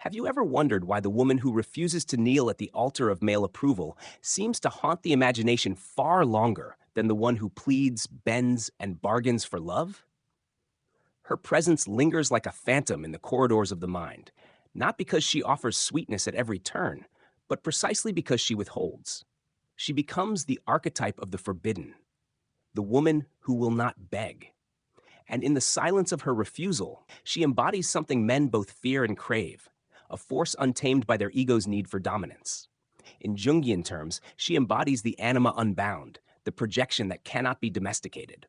Have you ever wondered why the woman who refuses to kneel at the altar of male approval seems to haunt the imagination far longer than the one who pleads, bends, and bargains for love? Her presence lingers like a phantom in the corridors of the mind, not because she offers sweetness at every turn, but precisely because she withholds. She becomes the archetype of the forbidden, the woman who will not beg. And in the silence of her refusal, she embodies something men both fear and crave, a force untamed by their ego's need for dominance. In Jungian terms, she embodies the anima unbound, the projection that cannot be domesticated.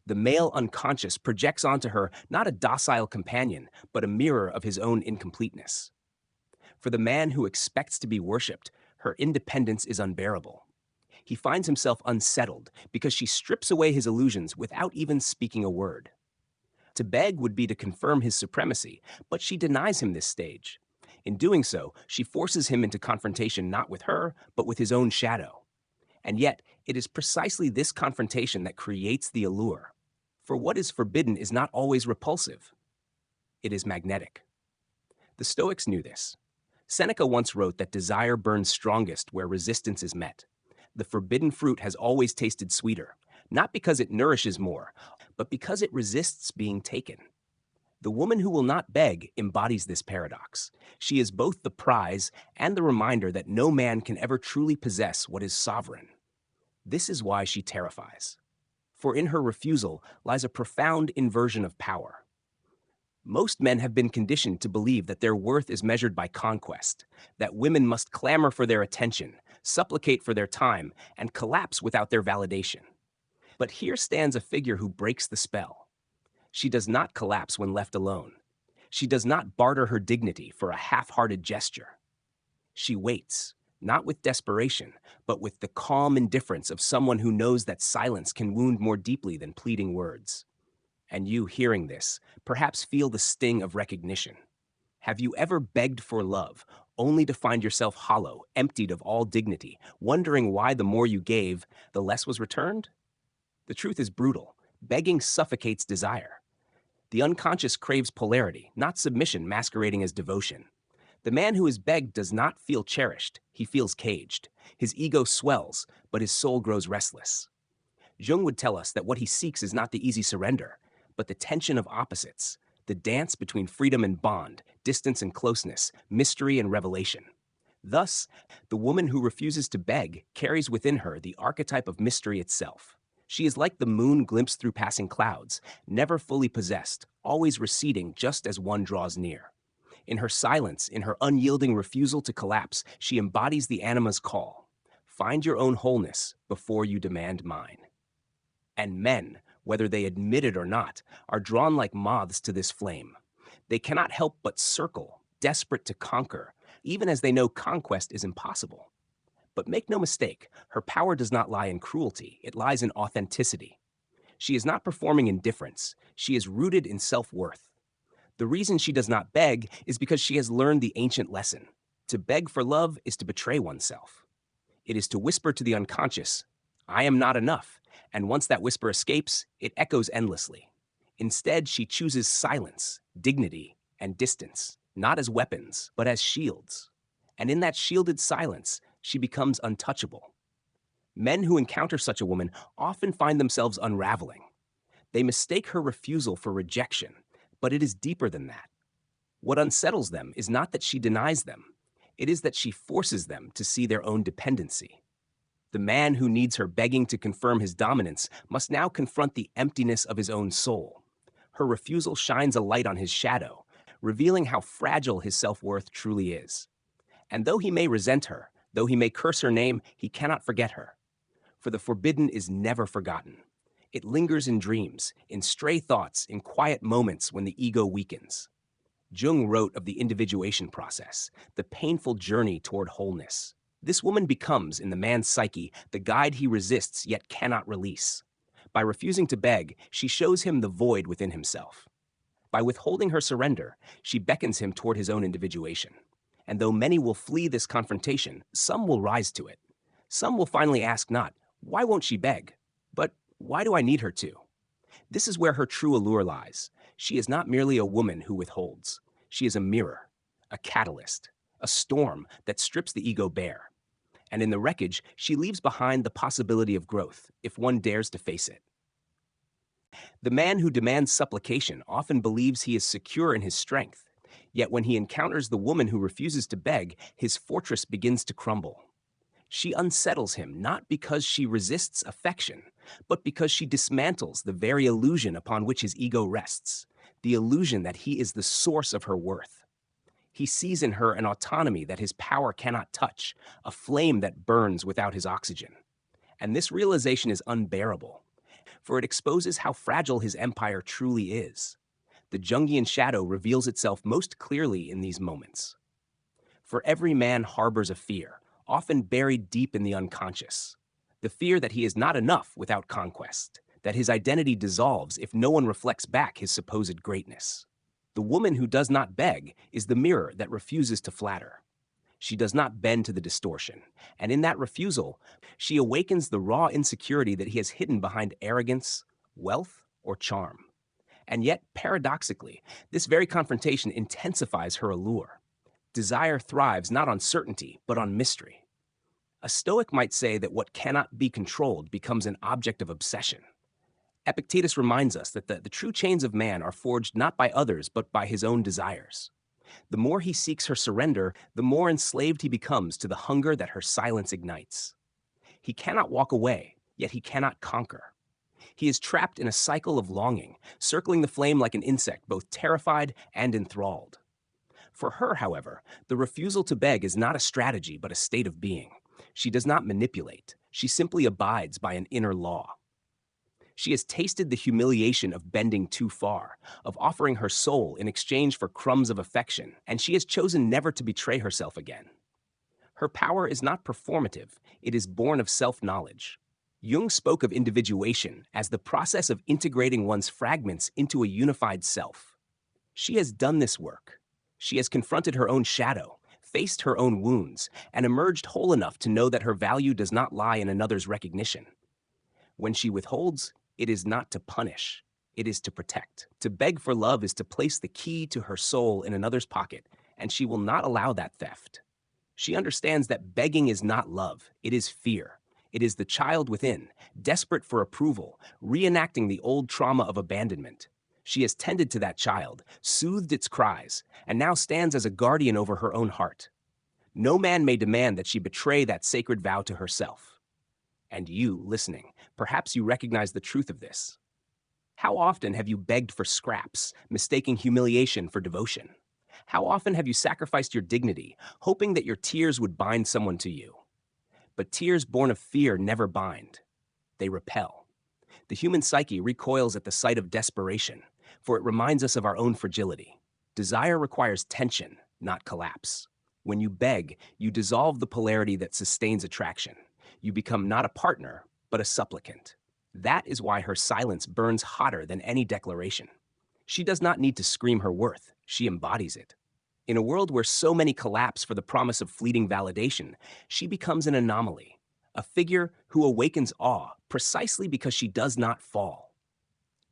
The male unconscious projects onto her not a docile companion, but a mirror of his own incompleteness. For the man who expects to be worshipped, her independence is unbearable. He finds himself unsettled because she strips away his illusions without even speaking a word. To beg would be to confirm his supremacy, but she denies him this stage. In doing so, she forces him into confrontation not with her, but with his own shadow. And yet, it is precisely this confrontation that creates the allure. For what is forbidden is not always repulsive. It is magnetic. The Stoics knew this. Seneca once wrote that desire burns strongest where resistance is met. The forbidden fruit has always tasted sweeter, not because it nourishes more, but because it resists being taken. The woman who will not beg embodies this paradox. She is both the prize and the reminder that no man can ever truly possess what is sovereign. This is why she terrifies. For in her refusal lies a profound inversion of power. Most men have been conditioned to believe that their worth is measured by conquest, that women must clamor for their attention, supplicate for their time, and collapse without their validation. But here stands a figure who breaks the spell. She does not collapse when left alone. She does not barter her dignity for a half-hearted gesture. She waits, not with desperation, but with the calm indifference of someone who knows that silence can wound more deeply than pleading words. And you, hearing this, perhaps feel the sting of recognition. Have you ever begged for love, only to find yourself hollow, emptied of all dignity, wondering why the more you gave, the less was returned? The truth is brutal. Begging suffocates desire. The unconscious craves polarity, not submission masquerading as devotion. The man who is begged does not feel cherished, he feels caged. His ego swells, but his soul grows restless. Jung would tell us that what he seeks is not the easy surrender, but the tension of opposites, the dance between freedom and bond, distance and closeness, mystery and revelation. Thus, the woman who refuses to beg carries within her the archetype of mystery itself. She is like the moon glimpsed through passing clouds, never fully possessed, always receding just as one draws near. In her silence, in her unyielding refusal to collapse, she embodies the anima's call. Find your own wholeness before you demand mine. And men, whether they admit it or not, are drawn like moths to this flame. They cannot help but circle, desperate to conquer, even as they know conquest is impossible. But make no mistake, her power does not lie in cruelty, it lies in authenticity. She is not performing indifference, she is rooted in self-worth. The reason she does not beg is because she has learned the ancient lesson. To beg for love is to betray oneself. It is to whisper to the unconscious, I am not enough, and once that whisper escapes, it echoes endlessly. Instead, she chooses silence, dignity, and distance, not as weapons, but as shields. And in that shielded silence, she becomes untouchable. Men who encounter such a woman often find themselves unraveling. They mistake her refusal for rejection, but it is deeper than that. What unsettles them is not that she denies them, it is that she forces them to see their own dependency. The man who needs her begging to confirm his dominance must now confront the emptiness of his own soul. Her refusal shines a light on his shadow, revealing how fragile his self-worth truly is. And though he may resent her, though he may curse her name, he cannot forget her. For the forbidden is never forgotten. It lingers in dreams, in stray thoughts, in quiet moments when the ego weakens. Jung wrote of the individuation process, the painful journey toward wholeness. This woman becomes, in the man's psyche, the guide he resists yet cannot release. By refusing to beg, she shows him the void within himself. By withholding her surrender, she beckons him toward his own individuation. And though many will flee this confrontation, some will rise to it. Some will finally ask not, why won't she beg? But why do I need her to? This is where her true allure lies. She is not merely a woman who withholds. She is a mirror a catalyst, a storm that strips the ego bare. And in the wreckage, she leaves behind the possibility of growth if one dares to face it. The man who demands supplication often believes he is secure in his strength, yet when he encounters the woman who refuses to beg, his fortress begins to crumble. She unsettles him not because she resists affection, but because she dismantles the very illusion upon which his ego rests, the illusion that he is the source of her worth. He sees in her an autonomy that his power cannot touch, a flame that burns without his oxygen. And this realization is unbearable, for it exposes how fragile his empire truly is. The Jungian shadow reveals itself most clearly in these moments. For every man harbors a fear, often buried deep in the unconscious. The fear that he is not enough without conquest, that his identity dissolves if no one reflects back his supposed greatness. The woman who does not beg is the mirror that refuses to flatter. She does not bend to the distortion, and in that refusal, she awakens the raw insecurity that he has hidden behind arrogance, wealth, or charm. And yet, paradoxically, this very confrontation intensifies her allure. Desire thrives not on certainty, but on mystery. A Stoic might say that what cannot be controlled becomes an object of obsession. Epictetus reminds us that the true chains of man are forged not by others, but by his own desires. The more he seeks her surrender, the more enslaved he becomes to the hunger that her silence ignites. He cannot walk away, yet he cannot conquer. He is trapped in a cycle of longing, circling the flame like an insect, both terrified and enthralled. For her, however, the refusal to beg is not a strategy, but a state of being. She does not manipulate. She simply abides by an inner law. She has tasted the humiliation of bending too far, of offering her soul in exchange for crumbs of affection, and she has chosen never to betray herself again. Her power is not performative, it is born of self-knowledge. Jung spoke of individuation as the process of integrating one's fragments into a unified self. She has done this work. She has confronted her own shadow, faced her own wounds, and emerged whole enough to know that her value does not lie in another's recognition. When she withholds, it is not to punish, it is to protect. To beg for love is to place the key to her soul in another's pocket, and she will not allow that theft. She understands that begging is not love, it is fear. It is the child within, desperate for approval, reenacting the old trauma of abandonment. She has tended to that child, soothed its cries, and now stands as a guardian over her own heart. No man may demand that she betray that sacred vow to herself. And you, listening, perhaps you recognize the truth of this. How often have you begged for scraps, mistaking humiliation for devotion? How often have you sacrificed your dignity, hoping that your tears would bind someone to you? But tears born of fear never bind. They repel. The human psyche recoils at the sight of desperation, for it reminds us of our own fragility. Desire requires tension, not collapse. When you beg, you dissolve the polarity that sustains attraction. You become not a partner, but a supplicant. That is why her silence burns hotter than any declaration. She does not need to scream her worth, she embodies it. In a world where so many collapse for the promise of fleeting validation, she becomes an anomaly, a figure who awakens awe precisely because she does not fall.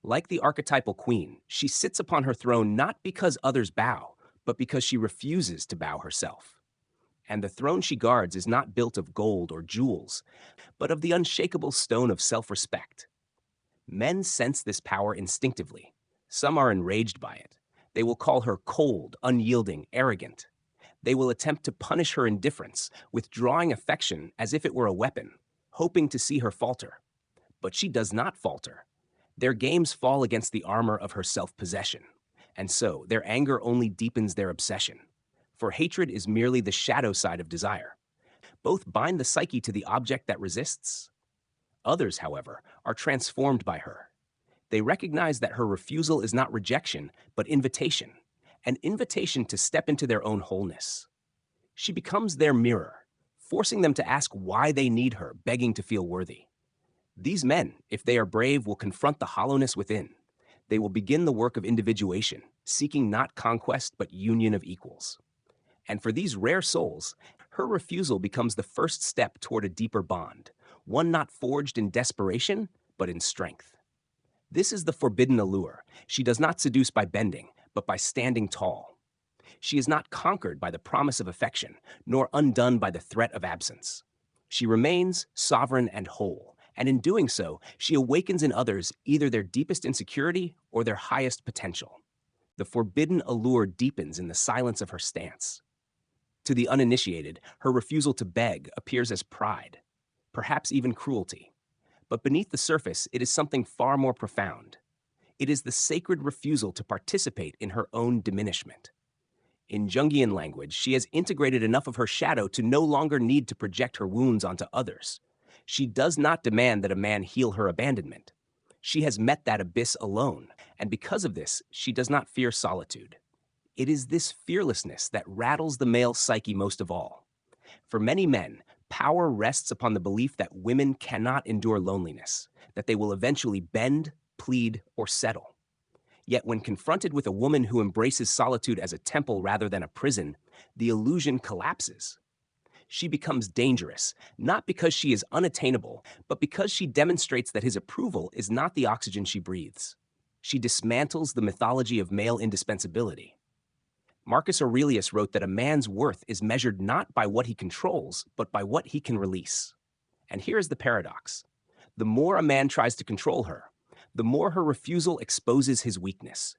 Like the archetypal queen, she sits upon her throne not because others bow, but because she refuses to bow herself. And the throne she guards is not built of gold or jewels, but of the unshakable stone of self-respect. Men sense this power instinctively. Some are enraged by it. They will call her cold, unyielding, arrogant. They will attempt to punish her indifference, withdrawing affection as if it were a weapon, hoping to see her falter. But she does not falter. Their games fall against the armor of her self-possession, and so their anger only deepens their obsession. For hatred is merely the shadow side of desire. Both bind the psyche to the object that resists. Others, however, are transformed by her. They recognize that her refusal is not rejection, but invitation, an invitation to step into their own wholeness. She becomes their mirror, forcing them to ask why they need her, begging to feel worthy. These men, if they are brave, will confront the hollowness within. They will begin the work of individuation, seeking not conquest, but union of equals. And for these rare souls, her refusal becomes the first step toward a deeper bond, one not forged in desperation, but in strength. This is the forbidden allure. She does not seduce by bending, but by standing tall. She is not conquered by the promise of affection, nor undone by the threat of absence. She remains sovereign and whole, and in doing so, she awakens in others either their deepest insecurity or their highest potential. The forbidden allure deepens in the silence of her stance. To the uninitiated, her refusal to beg appears as pride, perhaps even cruelty. But beneath the surface, it is something far more profound. It is the sacred refusal to participate in her own diminishment. In Jungian language, she has integrated enough of her shadow to no longer need to project her wounds onto others. She does not demand that a man heal her abandonment. She has met that abyss alone, and because of this, she does not fear solitude. It is this fearlessness that rattles the male psyche most of all. For many men, power rests upon the belief that women cannot endure loneliness, that they will eventually bend, plead, or settle. Yet when confronted with a woman who embraces solitude as a temple rather than a prison, the illusion collapses. She becomes dangerous, not because she is unattainable, but because she demonstrates that his approval is not the oxygen she breathes. She dismantles the mythology of male indispensability. Marcus Aurelius wrote that a man's worth is measured not by what he controls, but by what he can release. And here is the paradox. The more a man tries to control her, the more her refusal exposes his weakness.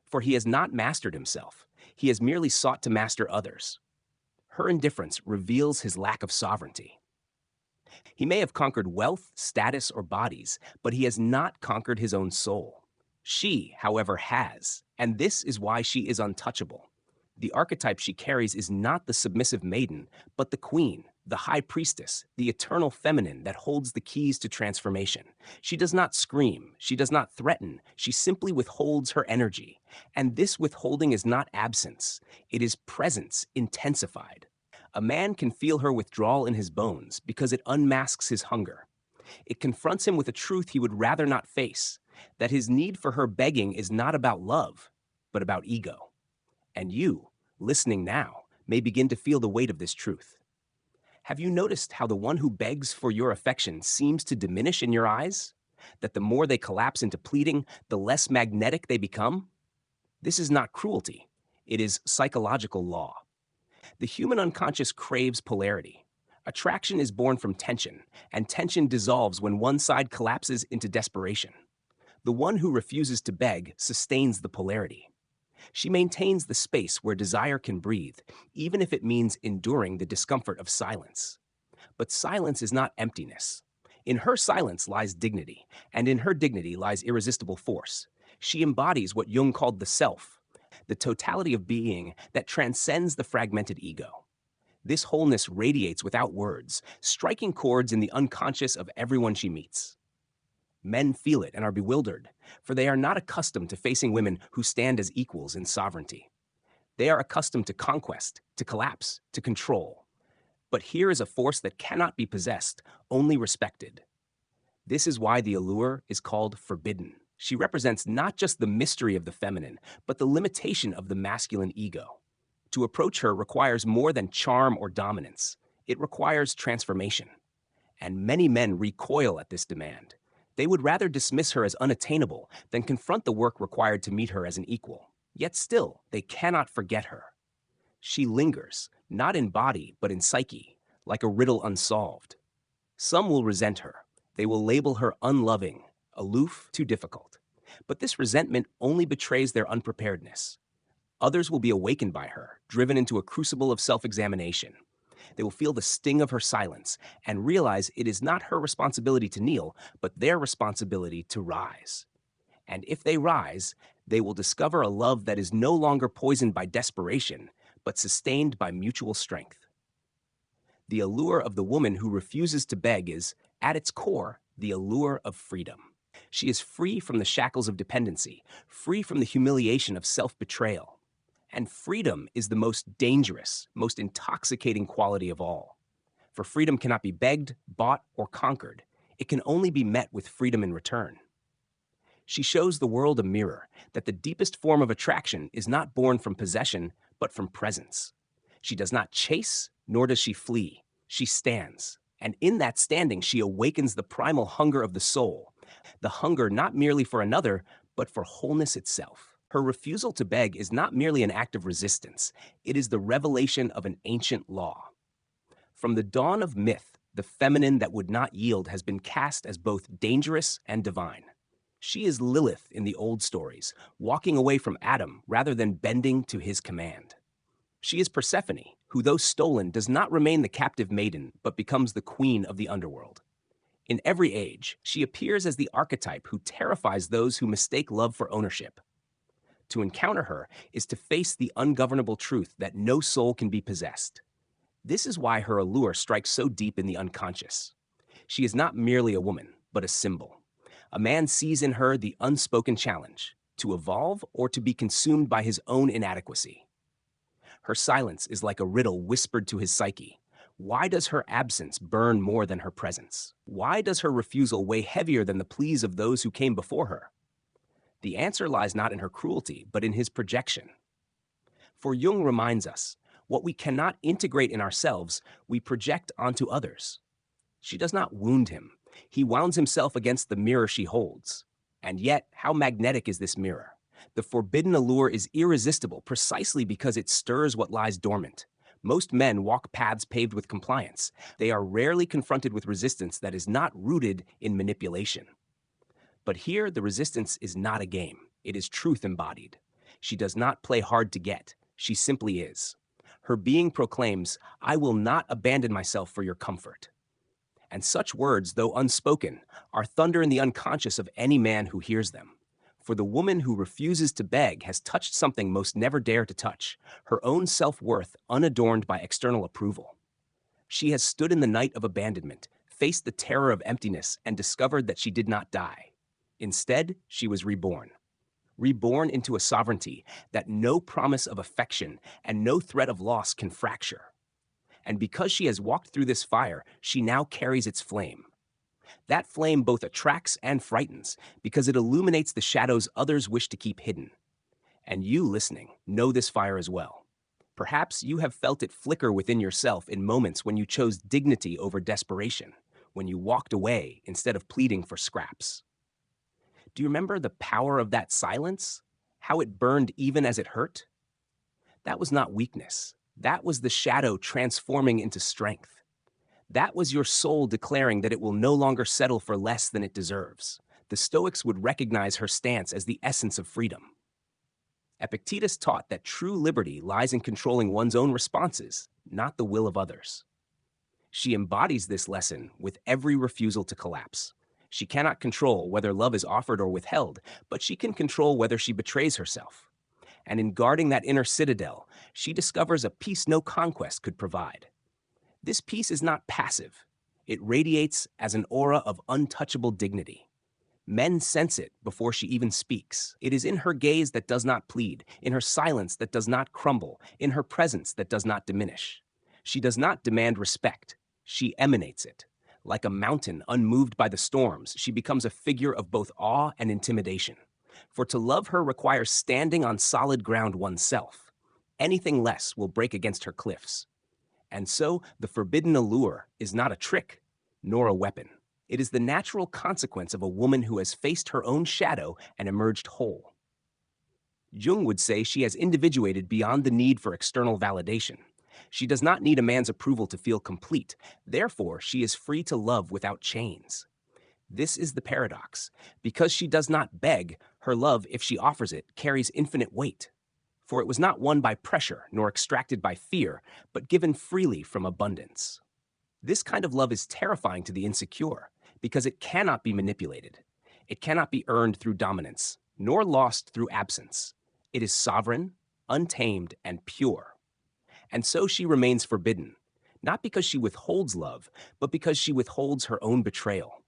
For he has not mastered himself. He has merely sought to master others. Her indifference reveals his lack of sovereignty. He may have conquered wealth, status, or bodies, but he has not conquered his own soul. She, however, has, and this is why she is untouchable. The archetype she carries is not the submissive maiden, but the queen, the high priestess, the eternal feminine that holds the keys to transformation. She does not scream, she does not threaten, she simply withholds her energy. And this withholding is not absence, it is presence intensified. A man can feel her withdrawal in his bones because it unmasks his hunger. It confronts him with a truth he would rather not face, that his need for her begging is not about love, but about ego. And you, listening now, may begin to feel the weight of this truth. Have you noticed how the one who begs for your affection seems to diminish in your eyes? That the more they collapse into pleading, the less magnetic they become? This is not cruelty. It is psychological law. The human unconscious craves polarity. Attraction is born from tension, and tension dissolves when one side collapses into desperation. The one who refuses to beg sustains the polarity. She maintains the space where desire can breathe, even if it means enduring the discomfort of silence. But silence is not emptiness. In her silence lies dignity, and in her dignity lies irresistible force. She embodies what Jung called the self, the totality of being that transcends the fragmented ego. This wholeness radiates without words, striking chords in the unconscious of everyone she meets. Men feel it and are bewildered, for they are not accustomed to facing women who stand as equals in sovereignty. They are accustomed to conquest, to collapse, to control. But here is a force that cannot be possessed, only respected. This is why the allure is called forbidden. She represents not just the mystery of the feminine, but the limitation of the masculine ego. To approach her requires more than charm or dominance. It requires transformation. And many men recoil at this demand. They would rather dismiss her as unattainable than confront the work required to meet her as an equal. Yet still, they cannot forget her. She lingers, not in body, but in psyche, like a riddle unsolved. Some will resent her. They will label her unloving, aloof, too difficult. But this resentment only betrays their unpreparedness. Others will be awakened by her, driven into a crucible of self-examination. They will feel the sting of her silence and realize it is not her responsibility to kneel, but their responsibility to rise. And if they rise, they will discover a love that is no longer poisoned by desperation, but sustained by mutual strength. The allure of the woman who refuses to beg is, at its core, the allure of freedom. She is free from the shackles of dependency, free from the humiliation of self-betrayal. And freedom is the most dangerous, most intoxicating quality of all. For freedom cannot be begged, bought, or conquered. It can only be met with freedom in return. She shows the world a mirror, that the deepest form of attraction is not born from possession, but from presence. She does not chase, nor does she flee. She stands. And in that standing, she awakens the primal hunger of the soul, the hunger not merely for another, but for wholeness itself. Her refusal to beg is not merely an act of resistance, it is the revelation of an ancient law. From the dawn of myth, the feminine that would not yield has been cast as both dangerous and divine. She is Lilith in the old stories, walking away from Adam rather than bending to his command. She is Persephone, who, though stolen, does not remain the captive maiden, but becomes the queen of the underworld. In every age, she appears as the archetype who terrifies those who mistake love for ownership. To encounter her is to face the ungovernable truth that no soul can be possessed. This is why her allure strikes so deep in the unconscious. She is not merely a woman, but a symbol. A man sees in her the unspoken challenge, to evolve or to be consumed by his own inadequacy. Her silence is like a riddle whispered to his psyche. Why does her absence burn more than her presence? Why does her refusal weigh heavier than the pleas of those who came before her? The answer lies not in her cruelty, but in his projection. For Jung reminds us, what we cannot integrate in ourselves, we project onto others. She does not wound him. He wounds himself against the mirror she holds. And yet, how magnetic is this mirror? The forbidden allure is irresistible precisely because it stirs what lies dormant. Most men walk paths paved with compliance. They are rarely confronted with resistance that is not rooted in manipulation. But here, the resistance is not a game. It is truth embodied. She does not play hard to get. She simply is. Her being proclaims, "I will not abandon myself for your comfort." And such words, though unspoken, are thunder in the unconscious of any man who hears them. For the woman who refuses to beg has touched something most never dare to touch, her own self-worth unadorned by external approval. She has stood in the night of abandonment, faced the terror of emptiness, and discovered that she did not die. Instead, she was reborn. Reborn into a sovereignty that no promise of affection and no threat of loss can fracture. And because she has walked through this fire, she now carries its flame. That flame both attracts and frightens because it illuminates the shadows others wish to keep hidden. And you, listening, know this fire as well. Perhaps you have felt it flicker within yourself in moments when you chose dignity over desperation, when you walked away instead of pleading for scraps. Do you remember the power of that silence? How it burned even as it hurt? That was not weakness. That was the shadow transforming into strength. That was your soul declaring that it will no longer settle for less than it deserves. The Stoics would recognize her stance as the essence of freedom. Epictetus taught that true liberty lies in controlling one's own responses, not the will of others. She embodies this lesson with every refusal to collapse. She cannot control whether love is offered or withheld, but she can control whether she betrays herself. And in guarding that inner citadel, she discovers a peace no conquest could provide. This peace is not passive. It radiates as an aura of untouchable dignity. Men sense it before she even speaks. It is in her gaze that does not plead, in her silence that does not crumble, in her presence that does not diminish. She does not demand respect. She emanates it. Like a mountain unmoved by the storms, she becomes a figure of both awe and intimidation. For to love her requires standing on solid ground oneself. Anything less will break against her cliffs. And so, the forbidden allure is not a trick, nor a weapon. It is the natural consequence of a woman who has faced her own shadow and emerged whole. Jung would say she has individuated beyond the need for external validation. She does not need a man's approval to feel complete. Therefore, she is free to love without chains. This is the paradox. Because she does not beg, her love, if she offers it, carries infinite weight. For it was not won by pressure nor extracted by fear, but given freely from abundance. This kind of love is terrifying to the insecure because it cannot be manipulated. It cannot be earned through dominance, nor lost through absence. It is sovereign, untamed, and pure. And so she remains forbidden, not because she withholds love, but because she withholds her own betrayal.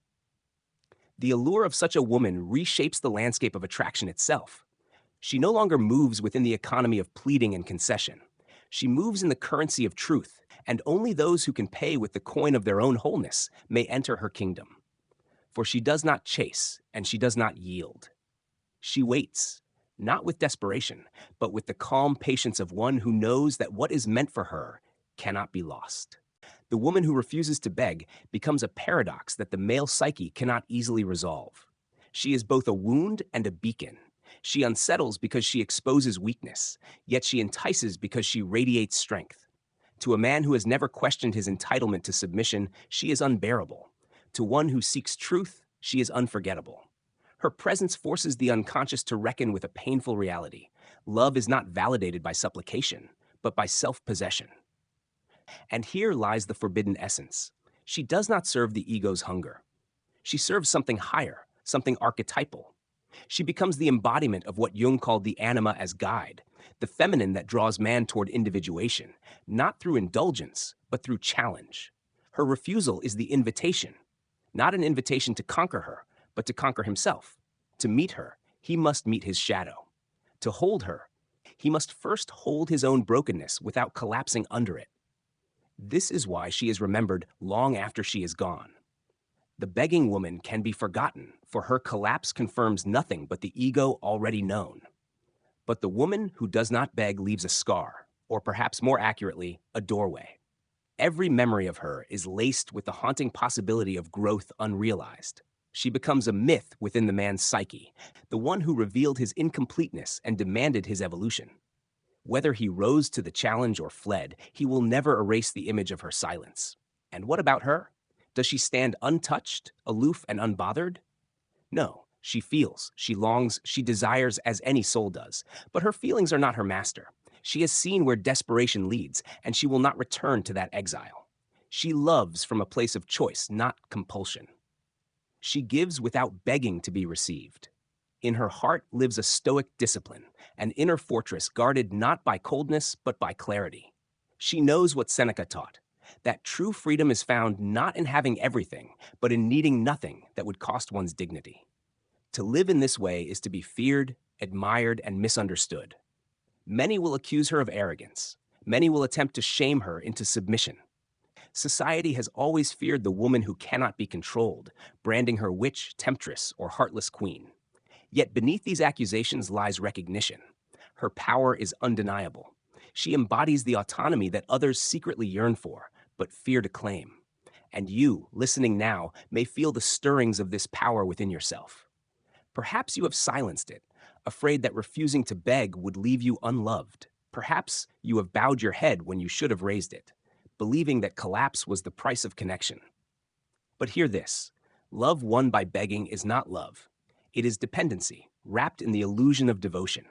The allure of such a woman reshapes the landscape of attraction itself. She no longer moves within the economy of pleading and concession. She moves in the currency of truth, and only those who can pay with the coin of their own wholeness may enter her kingdom. For she does not chase, and she does not yield. She waits, not with desperation, but with the calm patience of one who knows that what is meant for her cannot be lost. The woman who refuses to beg becomes a paradox that the male psyche cannot easily resolve. She is both a wound and a beacon. She unsettles because she exposes weakness, yet she entices because she radiates strength. To a man who has never questioned his entitlement to submission, she is unbearable. To one who seeks truth, she is unforgettable. Her presence forces the unconscious to reckon with a painful reality. Love is not validated by supplication, but by self-possession. And here lies the forbidden essence. She does not serve the ego's hunger. She serves something higher, something archetypal. She becomes the embodiment of what Jung called the anima as guide, the feminine that draws man toward individuation, not through indulgence, but through challenge. Her refusal is the invitation, not an invitation to conquer her, but to conquer himself. To meet her, he must meet his shadow. To hold her, he must first hold his own brokenness without collapsing under it. This is why she is remembered long after she is gone. The begging woman can be forgotten, for her collapse confirms nothing but the ego already known. But the woman who does not beg leaves a scar, or perhaps more accurately, a doorway. Every memory of her is laced with the haunting possibility of growth unrealized. She becomes a myth within the man's psyche, the one who revealed his incompleteness and demanded his evolution. Whether he rose to the challenge or fled, he will never erase the image of her silence. And what about her? Does she stand untouched, aloof, and unbothered? No, she feels, she longs, she desires as any soul does. But her feelings are not her master. She has seen where desperation leads, and she will not return to that exile. She loves from a place of choice, not compulsion. She gives without begging to be received. In her heart lives a stoic discipline, an inner fortress guarded not by coldness, but by clarity. She knows what Seneca taught, that true freedom is found not in having everything, but in needing nothing that would cost one's dignity. To live in this way is to be feared, admired, and misunderstood. Many will accuse her of arrogance. Many will attempt to shame her into submission. Society has always feared the woman who cannot be controlled, branding her witch, temptress, or heartless queen. Yet beneath these accusations lies recognition. Her power is undeniable. She embodies the autonomy that others secretly yearn for, but fear to claim. And you, listening now, may feel the stirrings of this power within yourself. Perhaps you have silenced it, afraid that refusing to beg would leave you unloved. Perhaps you have bowed your head when you should have raised it, believing that collapse was the price of connection. But hear this, love won by begging is not love. It is dependency, wrapped in the illusion of devotion.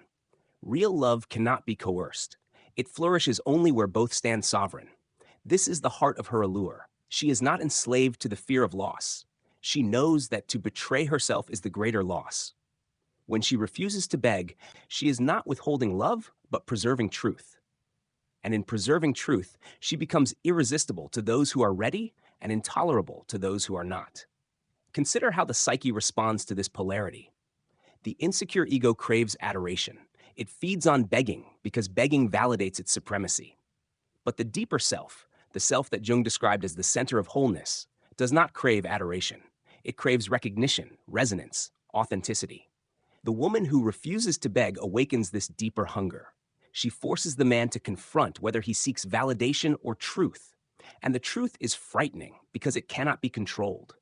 Real love cannot be coerced. It flourishes only where both stand sovereign. This is the heart of her allure. She is not enslaved to the fear of loss. She knows that to betray herself is the greater loss. When she refuses to beg, she is not withholding love, but preserving truth. And in preserving truth, she becomes irresistible to those who are ready and intolerable to those who are not. Consider how the psyche responds to this polarity. The insecure ego craves adoration. It feeds on begging because begging validates its supremacy. But the deeper self, the self that Jung described as the center of wholeness, does not crave adoration. It craves recognition, resonance, authenticity. The woman who refuses to beg awakens this deeper hunger. She forces the man to confront whether he seeks validation or truth. And the truth is frightening because it cannot be controlled.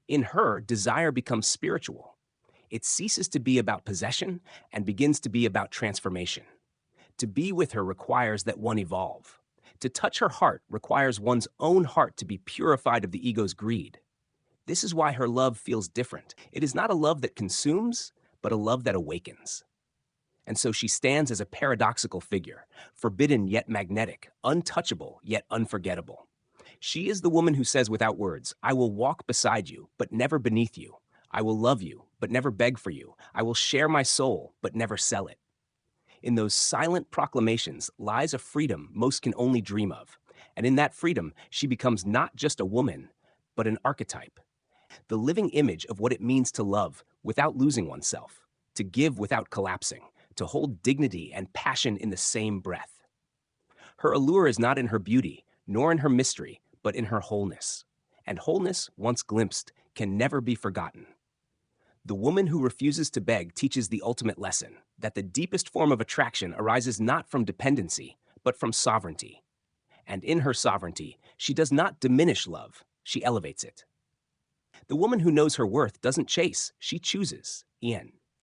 In her, desire becomes spiritual. It ceases to be about possession and begins to be about transformation. To be with her requires that one evolve. To touch her heart requires one's own heart to be purified of the ego's greed. This is why her love feels different. It is not a love that consumes, but a love that awakens. And so she stands as a paradoxical figure, forbidden yet magnetic, untouchable yet unforgettable. She is the woman who says without words, I will walk beside you, but never beneath you. I will love you, but never beg for you. I will share my soul, but never sell it. In those silent proclamations lies a freedom most can only dream of. And in that freedom, she becomes not just a woman, but an archetype. The living image of what it means to love without losing oneself, to give without collapsing, to hold dignity and passion in the same breath. Her allure is not in her beauty, nor in her mystery, but in her wholeness. And wholeness, once glimpsed, can never be forgotten. The woman who refuses to beg teaches the ultimate lesson, that the deepest form of attraction arises not from dependency, but from sovereignty. And in her sovereignty, she does not diminish love, she elevates it. The woman who knows her worth doesn't chase, she chooses. Ian.